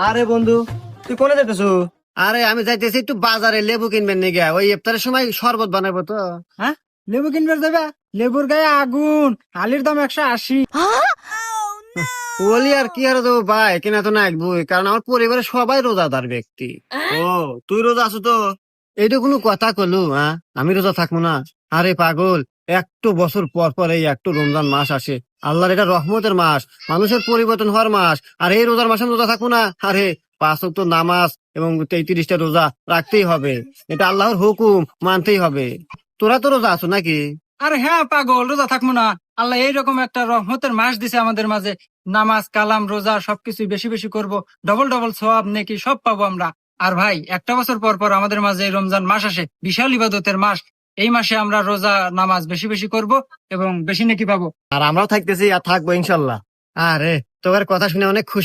আরে বন্ধু, তুই কোনে যেতেছো? আরে আমি যাইতেছি একটু বাজারে লেবু কিনবেন নিগে, ওই ইফতারের সময় শরবত বানাবো তো। হ্যাঁ, লেবু কিনবে যাবে? লেবুর গায়ে আগুন, আলির দাম 180। বলি আর কি আর দেবো ভাই, কিনা তো নাকবই, কারণ আমার পরিবারের সবাই রোজাদার ব্যক্তি। ও, তুই রোজা আছো তো? এইটা কোনো কথা কলু? হ্যাঁ, আমি রোজা থাকবো না? আরে পাগল, একটু বছর পর পর এই একটু রমজান মাস আসে। আল্লাহর এটা রহমতের মাস, মানুষের পরিবর্তন হওয়ার মাস। আর এই রোজার মাসে আমি রোজা থাকবো না? আরে 5 ওয়াক্ত নামাজ এবং 33টা রোজা রাখতেই হবে। এটা আল্লাহর হুকুম, মানতেই হবে। তোরা তো রোজা আছো নাকি? আরে হ্যাঁ পাগল, রোজা থাকবো না? আল্লাহ এইরকম একটা রহমতের মাস দিছে আমাদের মাঝে। নামাজ কালাম রোজা সবকিছু বেশি বেশি করব, ডবল ডবল সওয়াব নেকি সব পাবো আমরা। আর ভাই, একটা বছর পর পর আমাদের মাঝে এই রমজান মাস আসে, বিশাল ইবাদতের মাস। এই মাসে আমরা রোজা নামাজ বেশি বেশি করব এবং বেশি নেকি পাবো। আর আমরাও থাকতেছি আর থাকবো ইনশাল্লাহ। আরে, তোমার কথা শুনে অনেক খুশি